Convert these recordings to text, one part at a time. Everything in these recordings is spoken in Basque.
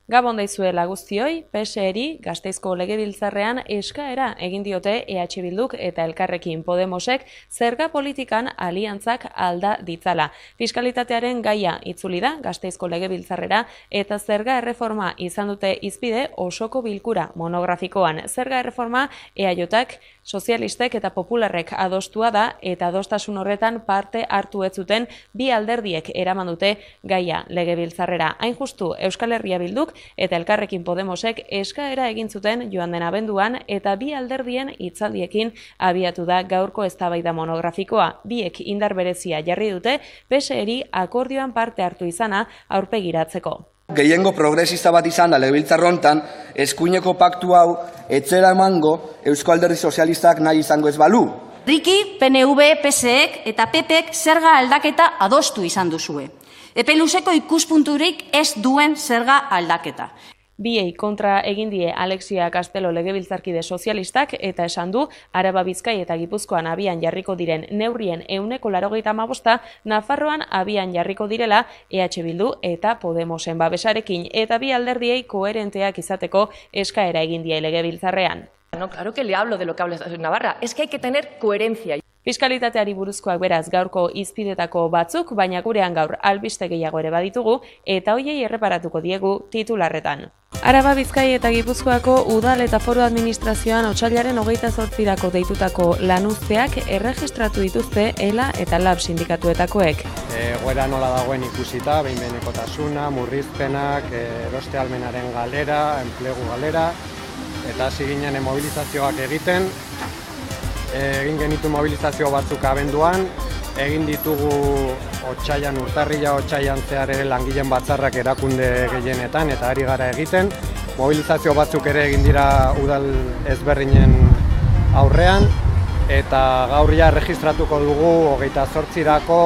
Gabon daizuela guztioi, PSeri Gasteizko Legebiltzarrean eskaera egin diote EH Bilduk eta Elkarrekin Podemosek zerga politikan aliantzak alda ditzala. Fiskalitatearen gaia itzuli da Gasteizko Legebiltzarrera eta zerga erreforma izan dute hizpide osoko bilkura monografikoan. Zerga erreforma EAJak, sozialistek eta popularrek adostua da eta adostasun horretan parte hartu ez zuten bi alderdiek eraman dute gaia Legebiltzarrera. Hain justu Euskal Herria Bilduk eta Elkarrekin Podemosek eskaera egin zuten joan den abenduan eta bi alderdien hitzaldiekin abiatu da gaurko eztabaida monografikoa. Biek indar berezia jarri dute PSeri akordioan parte hartu izana aurpegiratzeko. Gehiengo progresista bat izan da legebiltzar hontan, eskuineko paktu hau etzera emango Eusko Alderdi Sozialistak nahi izango ez balu. Riki, PNV, PSek eta PPek zerga aldaketa adostu izan duzue. Epe luzeko ikuspunturik ez duen zerga aldaketa. Biei kontra egin die Alexia Castelo legebiltzarkide sozialistak eta esan du Araba, Bizkai eta Gipuzkoan abian jarriko diren neurrien 85% Nafarroan abian jarriko direla EH Bildu eta Podemosen babesarekin eta bi alderdiei koherenteak izateko eskaera egin die legebiltzarrean. No, claro que le hablo de lo que habla Navarra, es que hay que tener coherencia. Fiskalitateari buruzkoak beraz gaurko hizpidetako batzuk, baina gurean gaur albiste gehiago ere baditugu eta hoiei erreparatuko diegu titularretan. Araba, Bizkai eta Gipuzkoako udal eta foru administrazioan otsailaren 28rako deitutako lanuzteak erregistratu dituzte ELA eta LAB sindikatuetakoek. Egoera nola dagoen ikusita, behin-behinekotasuna, murrizpenak, eroste ahalmenaren galera, enplegu galera, eta hasi ginen mobilizazioak egiten. Egin genitu mobilizazio batzuk abenduan, egin ditugu otsailean zehar ere langileen batzarrak erakunde gehienetan eta ari gara egiten. Mobilizazio batzuk ere egin dira udal ezberdinen aurrean eta gaur ja erregistratuko dugu 28rako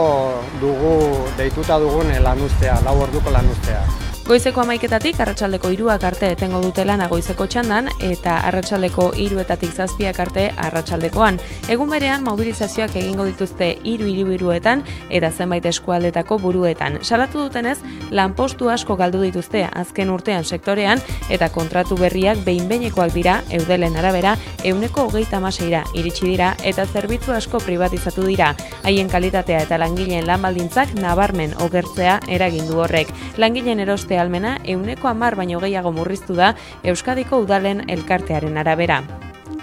deituta dugun lanuztea, 4 orduko lanuztea. Goizeko 11etatik arratsaldeko 3ak arte etengo dute lana goizeko txandan eta arratsaldeko 3etatik 7ak arte arratsaldekoan. Egun berean mobilizazioak egingo dituzte 3 hiriburuetan eta zenbait eskualdetako buruetan. Salatu dutenez, lanpostu asko galdu dituzte azken urtean sektorean eta kontratu berriak behin-behinekoak dira Eudelen arabera 126ra iritsi dira eta zerbitzu asko pribatizatu dira. Haien kalitatea eta langileen lan baldintzak nabarmen okertzea eragin du horrek. Langileen eroste almena 10% baino gehiago murriztu da Euskadiko udalen elkartearen arabera.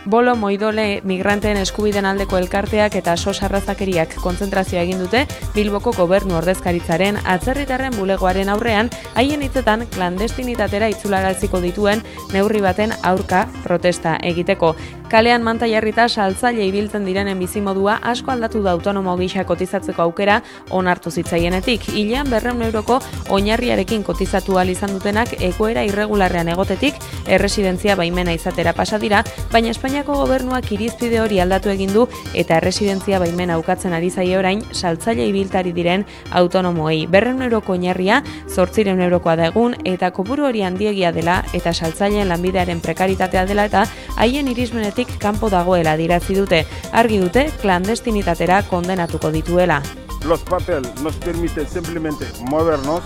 Bolo Moidole migranteen eskubideen aldeko elkarteak eta sos arrazakeriak kontzentrazioa egin dute Bilboko gobernu ordezkaritzaren atzerritarren bulegoaren aurrean, haien hitzetan klandestinitatera itzularatziko dituen neurri baten aurka protesta egiteko. Kalean manta jarrita saltzaile ibiltzen direnen bizimodua asko aldatu da autonomo gisa kotizatzeko aukera onartu zitzaienetik. Hilean 200 euroko oinarriarekin kotizatu ahal izan dutenak egoera irregularrean egotetik erresidentzia baimena izatera pasa dira, baina Espainiako gobernuak irizpide hori aldatu egin du eta erresidentzia baimena ukatzen ari zaie orain saltzaile ibiltari diren autonomoei. 200 euroko oinarria 800 eurokoa da egun eta kopuru hori handiegia dela eta saltzaileen lanbidearen prekaritatea dela eta haien irismenetik kanpo dagoela adierazi dute. Argi dute klandestinitatera kondenatuko dituela. Los papeles nos permiten simplemente movernos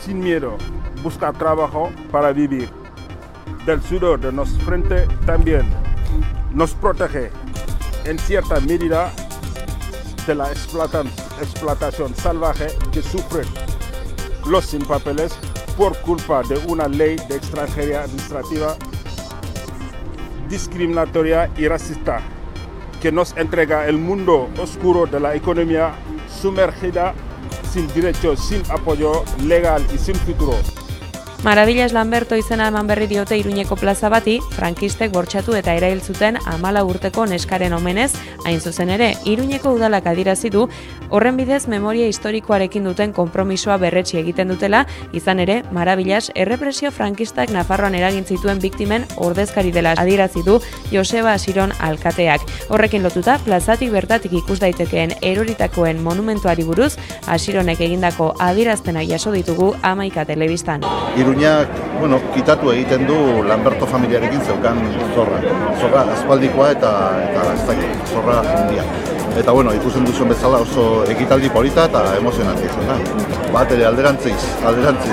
sin miedo, buscar trabajo para vivir. Del sudor de nuestra frente también nos protege en cierta medida de la explotación salvaje que sufren los sin papeles por culpa de una ley de extranjería administrativa discriminatoria y racista que nos entrega el mundo oscuro de la economía sumergida, sin derechos, sin apoyo legal y sin futuro. Maravillas Lamberto izena eman berri diote Iruñeko plaza bati, frankistek bortxatu eta erail zuten 14 urteko neskaren omenez, hain zuzen ere, Iruñeko udalak adierazi du, horren bidez memoria historikoarekin duten konpromisoa berretsi egiten dutela, izan ere, Maravillas errepresio frankistak Nafarroan eragin zituen biktimen ordezkari dela adierazi du Joseba Asiron alkateak. Horrekin lotuta, plazatik bertatik ikus daitekeen eroritakoen monumentuari buruz, Asironek egindako adierazpenak jaso ditugu 11 telebistan. Iruñak, kitatu egiten du Lamberto familiarekin zeukan zorra aspaldikoa eta ez dakit, zorra handia. Eta ikusten duzuen bezala oso ekitaldi polita eta emozionantea izan da. bat ere alderantziz,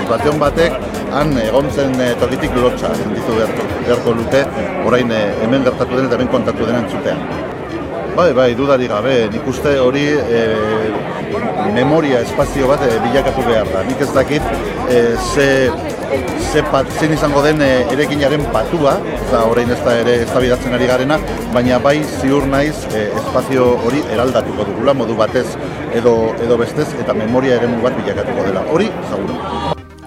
batean batek han egontzen tokitik lotxa sentitu beharko luke, orain hemen gertatu den eta hemen kontatu den entzutean. Bai, dudari gabe, nik uste hori memoria espazio bat bilakatu behar da. Nik ez dakit zein izango den erekinaren patua, eta orain ez da ere eztabaidatzen ari garena, baina bai ziur naiz espazio hori eraldatuko dugula, modu batez edo bestez, eta memoria eremu bat bilakatuko dela. Hori, seguru.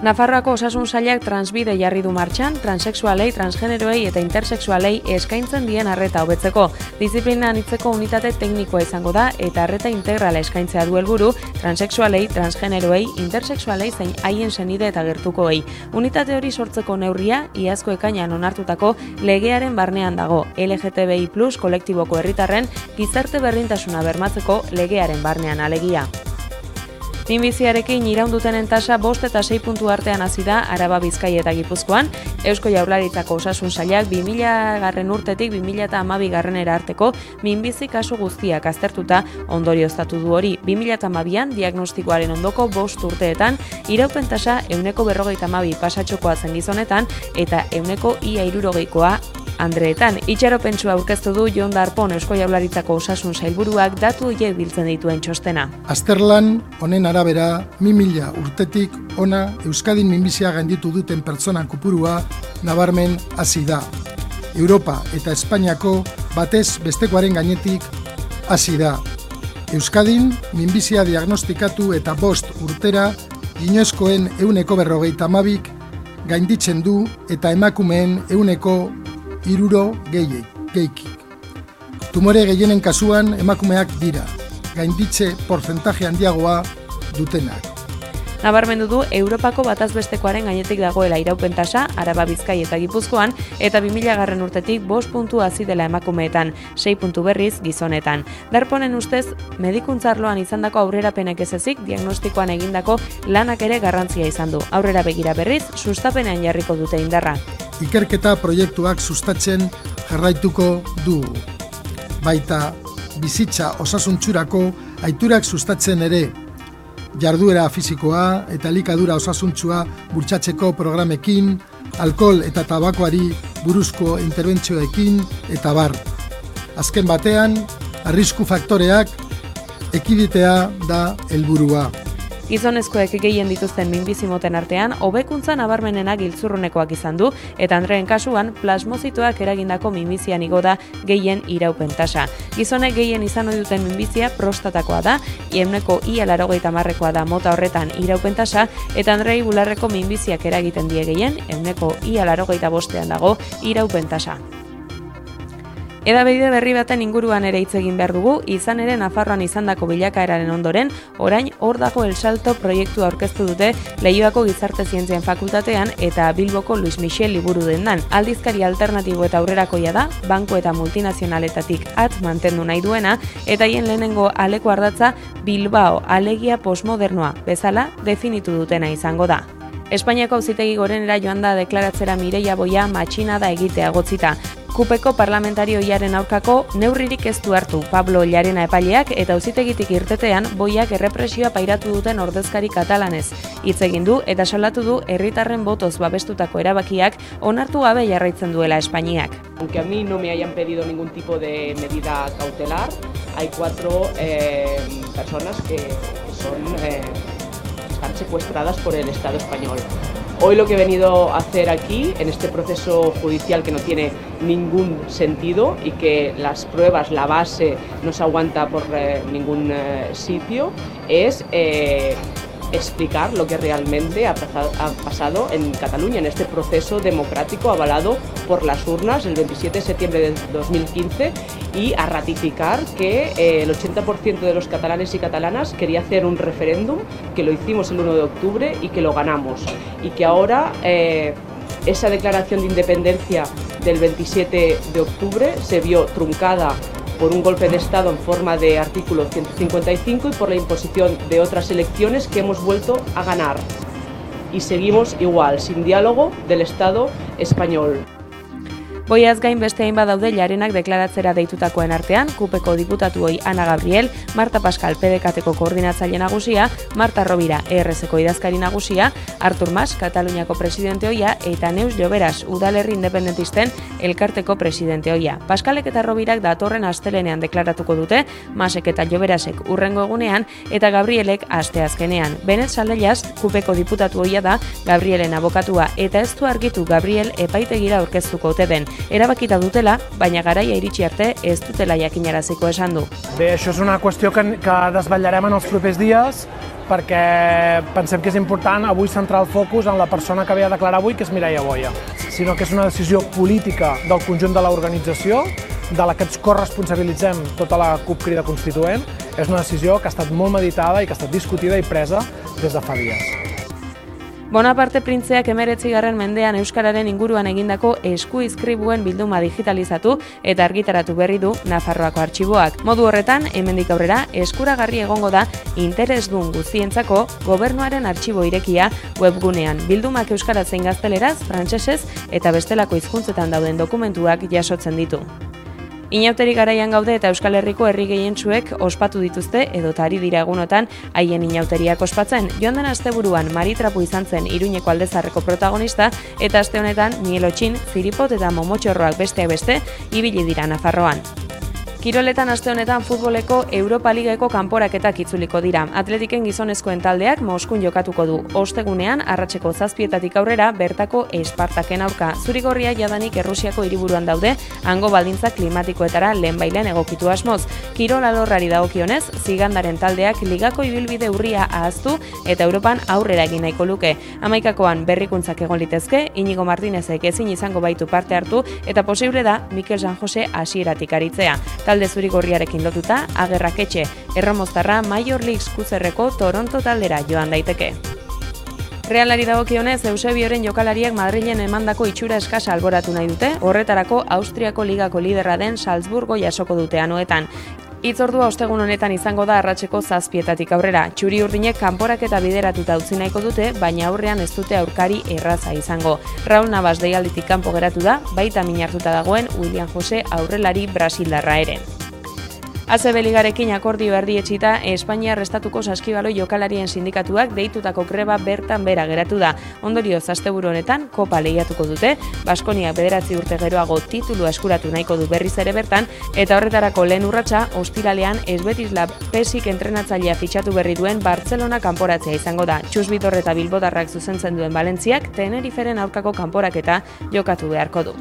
Nafarroako Osasun Sailak transbide jarri du martxan, transexualei, transgeneroei eta intersexualei eskaintzen dien arreta hobetzeko. Diziplina anitzeko unitate teknikoa izango da eta arreta integrala eskaintzea du helburu transexualei, transgeneroei, intersexualei zein haien senide eta gertukoei. Unitate hori sortzeko neurria iazko ekainean onartutako legearen barnean dago. LGTBI+ kolektiboko herritarren gizarte berdintasuna bermatzeko legearen barnean alegia. Minbiziarekin iraundutenen tasa 5 eta 6 puntu artean hasi da Araba, Bizkaia eta Gipuzkoan. Eusko Jaurlaritzako Osasun Sailak 2000 urtetik 2012 arteko minbizi kasu guztiak aztertuta ondorioztatu du hori. 2012an diagnostikoaren ondoko 5 urteetan iraupen tasa 42 pasatxokoa zen gizonetan eta 60%koa andreetan. Itxaropentsua aurkeztu du Jon Darpon Eusko Jaurlaritzako Osasun Sailburuak datu horiek biltzen dituen txostena. Azterlan honen arabera 2000 urtetik ona Euskadin minbizia gainditu duten pertsona kopurua nabarmen hasi da. Europa eta Espainiako batez bestekoaren gainetik hasi da. Euskadin minbizia diagnostikatu eta 5 urtera inoizkoen 42% gainditzen du eta emakumeen 60% gehiekik. Tumore gehienen kasuan emakumeak dira, gainditze portzentaje handiagoa dutenak. Nabarmendu du Europako batazbestekoaren gainetik dagoela iraupen tasa Araba, Bizkaia eta Gipuzkoan eta 2000 urtetik 5 puntu hasi dela emakumeetan, 6 puntu berriz gizonetan. Darponen ustez, medikuntza arloan izandako aurrerapenek ez ezik diagnostikoan egindako lanak ere garrantzia izan du. Aurrera begira berriz, sustapenean jarriko dute indarra. Ikerketa proiektuak sustatzen jarraituko dugu. Baita bizitza osasuntsurako aiturak sustatzen ere, jarduera fisikoa eta elikadura osasuntsua bultzatzeko programekin, alkohol eta tabakoari buruzko interbentzioekin eta bar. Azken batean, arrisku faktoreak ekiditea da helburua. Gizonezkoek gehien dituzten minbizimoten artean, hobekuntza nabarmenenak giltzurrunekoak izan du, eta andreen kasuan plasmozitoak eragindako minbizian igo da gehien iraupen tasa. Gizonek gehien izan ohi duten minbizia prostatakoa da, 80%koa da mota horretan iraupen tasa, eta andrei bularreko minbiziak eragiten die gehien, 85%an dago iraupen tasa. Hedabide berri baten inguruan ere hitz egin behar dugu, izan ere Nafarroan izandako bilakaeraren ondoren, orain hor dago El Salto proiektu aurkeztu dute Leioako Gizarte Zientzien Fakultatean eta Bilboko Luis Michel liburudendan. Aldizkari alternatibo eta aurrerakoia da, banku eta multinazionaletatik mantendu nahi duena, eta haien lehenengo aleko ardatza Bilbao alegia postmodernoa bezala definitu dutena izango da. Espainiako Auzitegi Gorenera joan da deklaratzera Mireia Boia matxinada egitea gotzita. Kupeko parlamentarioiaren aurkako neurririk ez du hartu Pablo Llarena epaileak eta auzitegitik irtetean Boiak errepresioa pairatu duten ordezkari katalanez. Hitz egin du eta salatu du herritarren botoz babestutako erabakiak onartu gabe jarraitzen duela Espainiak. Aunque a mí no me hayan pedido ningún tipo de medida cautelar, hay 4 personas que están secuestradas por el Estado español. Hoy lo que he venido a hacer aquí, en este proceso judicial que no tiene ningún sentido y que las pruebas, la base, no se aguanta por ningún sitio, es explicar lo que realmente ha pasado en Cataluña, en este proceso democrático avalado por las urnas el 27 de septiembre de 2015 y a ratificar que el 80% de los catalanes y catalanas quería hacer un referéndum, que lo hicimos el 1 de octubre y que lo ganamos. Y que ahora esa declaración de independencia del 27 de octubre se vio truncada por un golpe de Estado en forma de artículo 155 y por la imposición de otras elecciones que hemos vuelto a ganar. Y seguimos igual, sin diálogo del Estado español. Boiaz gain beste hainbat daude jarenak deklaratzera deitutakoen artean, Kupeko diputatuoi Ana Gabriel, Marta Pascal PDKteko koordinatzaile nagusia, Marta Rovira ERSko idazkari nagusia, Artur Mas Kataluniako presidente ohia eta Neus Lloberas Udalerri Independentisten elkarteko presidente ohia. Pascalek eta Rovirak datorren astelenean deklaratuko dute, Masek eta Lloberasek hurrengo egunean eta Gabrielek asteazkenean. Benet Saldellas Kupeko diputatu ohia da, Gabrielen abokatua eta ez du argitu Gabriel epaitegira aurkeztuko ote den. Erabakita dutela, baina garaia iritsi arte ez dutela jakinaraziko esan du. Bé, això és una qüestió que desvetllarem en els propers dies perquè pensem que és important avui centrar el focus en la persona que ve a declarar avui, que és Mireia Boya, sinó que és una decisió política del conjunt de l'organització, de la que ens corresponsabilitzem tota la CUP Crida Constituent. És una decisió que ha estat molt meditada i que ha estat discutida i presa des de fa dies. Bonaparte printzeak 19. mendean euskararen inguruan egindako eskuizkribuen bilduma digitalizatu eta argitaratu berri du Nafarroako artxiboak. Modu horretan, hemendik aurrera eskuragarri egongo da interesdun guztientzako Gobernuaren artxibo irekia webgunean. Bildumak euskaraz zein gazteleraz, frantsesez eta bestelako hizkuntzetan dauden dokumentuak jasotzen ditu. Inauteri garaian gaude eta Euskal Herriko herri gehientsuek ospatu dituzte edota ari dira egunotan haien inauteriak ospatzen. Joan den asteburuan Maritrapu izan zen Iruñeko Aldezarreko protagonista eta aste honetan Mielotxin, Ziripot eta Momotxorroak besteak beste ibili dira Nafarroan. Kiroletan aste honetan futboleko Europa Ligako kanporaketak itzuliko dira. Atletiken gizonezkoen taldeak Moskun jokatuko du. Ostegunean, arratseko 7:00 aurrera, bertako Espartaken aurka. Zurigorria jadanik Errusiako hiriburuan daude, hango baldintza klimatikoetara lehenbailen egokitu asmoz. Kirol alorrari dagokionez, Zigandaren taldeak ligako ibilbide urria ahaztu eta Europan aurrera egin nahiko luke. 11koan berrikuntzak egon litezke, Inigo Martinezek ezin izango baitu parte hartu eta posible da Mikel San Jose hasieratik aritzea. Talde zurigorriarekin lotuta, Agerraketxe, Erramoztarra Major League Kuzerreko Toronto taldera joan daiteke. Realari dagokionez, Eusebioren jokalariak Madrilen emandako itxura eskasa alboratu nahi dute, horretarako Austriako ligako liderra den Salzburgo jasoko dute anoetan. Hitzordua ostegun honetan izango da arratseko 7:00 aurrera. Txuri-urdinek kanporaketa bideratuta utzi nahiko dute, baina aurrean ez dute aurkari erraza izango. Raul Navas deialditik kanpo geratu da, baita min hartuta dagoen William Jose aurrelari brasildarra ere. ACB Ligarekin akordio erdietsita Espainiar estatuko saskibaloi jokalarien sindikatuak deitutako greba bertan bera geratu da. Ondorioz asteburu honetan kopa lehiatuko dute, Baskoniak 9 urte geroago titulua eskuratu nahiko du berriz ere bertan, eta horretarako lehen urratsa ostiralean Esbetislab Pesik entrenatzailea fitxatu berri duen Bartzelona kanporatzea izango da. Txus Bitor eta Bilbotarrak zuzentzen duen Valentziak Teneriferen aurkako kanporaketa jokatu beharko du.